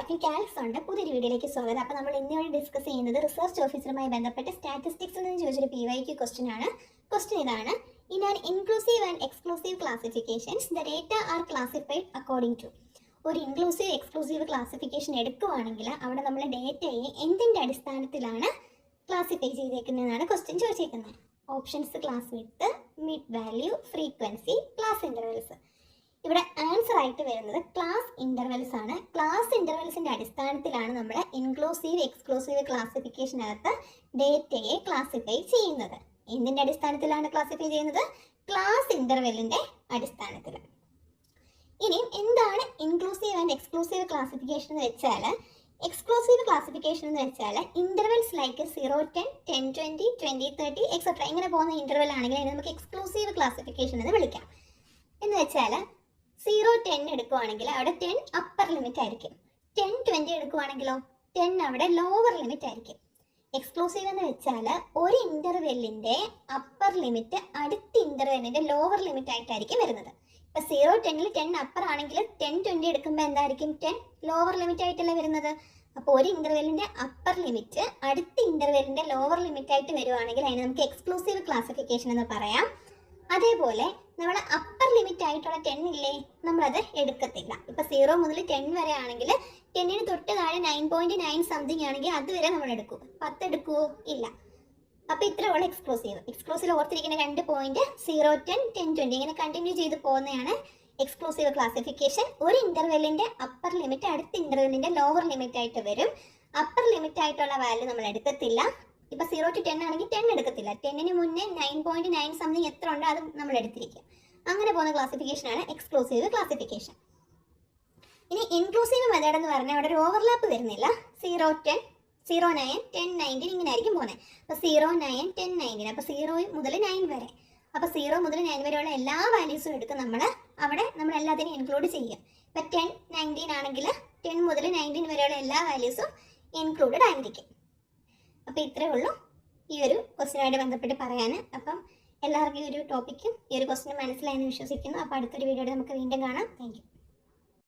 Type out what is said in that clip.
എല്ലാവർക്കും കാൽക്സ് ഉണ്ട് പുതിയൊരു വീഡിയോയിലേക്ക് സ്വാഗതം. അപ്പോൾ നമ്മൾ ഇന്നോട് ഡിസ്കസ് ചെയ്യുന്നത് റിസർച്ച് ഓഫീസറുമായി ബന്ധപ്പെട്ട സ്റ്റാറ്റിസ്റ്റിക്സിൽ നിന്ന് ചോദിച്ചൊരു PYQ ക്വസ്റ്റ്യൻ ആണ്. ക്വസ്റ്റ്യൻ ഇതാണ്: in an inclusive and exclusive classifications the data are classified according to. ഒരു ഇൻക്ലൂസീവ് എക്സ്ക്ലൂസീവ് ക്ലാസിഫിക്കേഷൻ എടുക്കുകയാണെങ്കിൽ അവിടെ നമ്മൾ ഡേറ്റയെ എന്തിൻ്റെ അടിസ്ഥാനത്തിലാണ് ക്ലാസിഫൈ ചെയ്തേക്കുന്നതെന്നാണ് ക്വസ്റ്റ്യൻ ചോദിച്ചേക്കുന്നത്. Options: class width, mid value, frequency, class intervals. ഇവിടെ ആൻസർ ആയിട്ട് വരുന്നത് ക്ലാസ് ഇൻ്റർവെൽസ് ആണ്. ക്ലാസ് ഇൻ്റർവെൽസിൻ്റെ അടിസ്ഥാനത്തിലാണ് നമ്മൾ ഇൻക്ലൂസീവ് എക്സ്ക്ലൂസീവ് ക്ലാസിഫിക്കേഷനകത്ത് ഡേറ്റയെ ക്ലാസിഫൈ ചെയ്യുന്നത്. എന്തിൻ്റെ അടിസ്ഥാനത്തിലാണ് ക്ലാസിഫൈ ചെയ്യുന്നത്? ക്ലാസ് ഇൻ്റർവെല്ലിൻ്റെ അടിസ്ഥാനത്തിൽ. ഇനി എന്താണ് ഇൻക്ലൂസീവ് ആൻഡ് എക്സ്ക്ലൂസീവ് ക്ലാസിഫിക്കേഷൻ എന്ന് വെച്ചാൽ, എക്സ്ക്ലൂസീവ് ക്ലാസിഫിക്കേഷൻ എന്ന് വെച്ചാൽ ഇൻ്റർവെൽസ് ലൈക്ക് 0, 10, 10, 20, 20, 30 എക്സെട്ര ഇങ്ങനെ പോകുന്ന ഇൻ്റർവെൽ ആണെങ്കിൽ അതിനെ നമുക്ക് എക്സ്ക്ലൂസീവ് ക്ലാസിഫിക്കേഷൻ എന്ന് വിളിക്കാം. എന്ന് വെച്ചാൽ 0, 10 എടുക്കുവാണെങ്കിൽ അവിടെ 10 അപ്പർ ലിമിറ്റ് ആയിരിക്കും. 10, 20 എടുക്കുവാണെങ്കിലോ 10 അവിടെ ലോവർ ലിമിറ്റ് ആയിരിക്കും. എക്സ്ക്ലൂസീവ് എന്ന് വെച്ചാൽ ഒരു ഇൻ്റർവെല്ലിൻ്റെ അപ്പർ ലിമിറ്റ് അടുത്ത ഇൻ്റർവെല്ലിൻ്റെ ലോവർ ലിമിറ്റ് ആയിട്ടായിരിക്കും വരുന്നത്. ഇപ്പോൾ 0, 10ൽ 10 അപ്പർ ആണെങ്കിൽ 10, 20 എടുക്കുമ്പോൾ എന്തായിരിക്കും? 10 ലോവർ ലിമിറ്റ് ആയിട്ടല്ലേ വരുന്നത്. അപ്പോൾ ഒരു ഇൻ്റർവെല്ലിൻ്റെ അപ്പർ ലിമിറ്റ് അടുത്ത ഇൻ്റർവെല്ലിൻ്റെ ലോവർ ലിമിറ്റ് ആയിട്ട് വരുവാണെങ്കിൽ അതിന് നമുക്ക് എക്സ്ക്ലൂസീവ് ക്ലാസിഫിക്കേഷൻ എന്ന് പറയാം. അതേപോലെ നമ്മൾ അപ്പർ ലിമിറ്റ് ആയിട്ടുള്ള 10 ഇല്ലേ, നമ്മളത് എടുക്കത്തില്ല. ഇപ്പോൾ 0 മുതൽ 10 വരെ ആണെങ്കിൽ 10ന് തൊട്ട് താഴെ 9.9 സംതിങ് ആണെങ്കിൽ അതുവരെ നമ്മൾ എടുക്കും. 10 എടുക്കുമോ? ഇല്ല. അപ്പോൾ ഇത്രയുള്ള എക്സ്ക്ലൂസീവ് ഓർത്തിരിക്കുന്ന 2 പോയിന്റ് 0, 10, 10, 20 ഇങ്ങനെ കണ്ടിന്യൂ ചെയ്ത് പോകുന്നതാണ് എക്സ്ക്ലൂസീവ് ക്ലാസിഫിക്കേഷൻ. ഒരു ഇൻ്റർവെല്ലിൻ്റെ അപ്പർ ലിമിറ്റ് അടുത്ത ഇൻ്റർവെല്ലിൻ്റെ ലോവർ ലിമിറ്റ് ആയിട്ട് വരും. അപ്പർ ലിമിറ്റ് ആയിട്ടുള്ള വാല്യൂ നമ്മൾ എടുക്കത്തില്ല. ഇപ്പോൾ 0 to 10 ആണെങ്കിൽ 10 എടുക്കത്തില്ല. 10ന് മുന്നേ 9.9 സംതിങ് എത്ര ഉണ്ടോ അത് നമ്മൾ എടുത്തിരിക്കും. അങ്ങനെ പോകുന്ന ക്ലാസിഫിക്കേഷനാണ് എക്സ്ക്ലൂസീവ് ക്ലാസിഫിക്കേഷൻ. ഇനി ഇൻക്ലൂസീവ് മെത്തേഡ് എന്ന് പറഞ്ഞാൽ അവിടെ ഒരു ഓവർലാപ്പ് വരുന്നില്ല. 0, 10, 0, 9, 10, 19 ഇങ്ങനെ ആയിരിക്കും പോകുന്നത്. അപ്പോൾ 0, 9, 10, 19 അപ്പോൾ 0 മുതൽ 9 വരെ. അപ്പോൾ 0 മുതൽ 9 വരെയുള്ള എല്ലാ വാല്യൂസും എടുക്കും അവിടെ നമ്മൾ എല്ലാത്തിനും ഇൻക്ലൂഡ് ചെയ്യും. ഇപ്പോൾ 10, 19 ആണെങ്കിൽ 10 മുതൽ 19 വരെയുള്ള എല്ലാ വാല്യൂസും ഇൻക്ലൂഡഡ് ആയിരിക്കും. അപ്പോൾ ഇത്രയേ ഉള്ളൂ ഈ ഒരു ക്വസ്റ്റ്യനുമായിട്ട് ബന്ധപ്പെട്ട് പറയാൻ. അപ്പം എല്ലാവർക്കും ഈ ഒരു ടോപ്പിക്കും ഈ ഒരു ക്വസ്റ്റ്യനും മനസ്സിലായെന്ന് വിശ്വസിക്കുന്നു. അപ്പോൾ അടുത്തൊരു വീഡിയോയിൽ നമുക്ക് വീണ്ടും കാണാം. Thank you.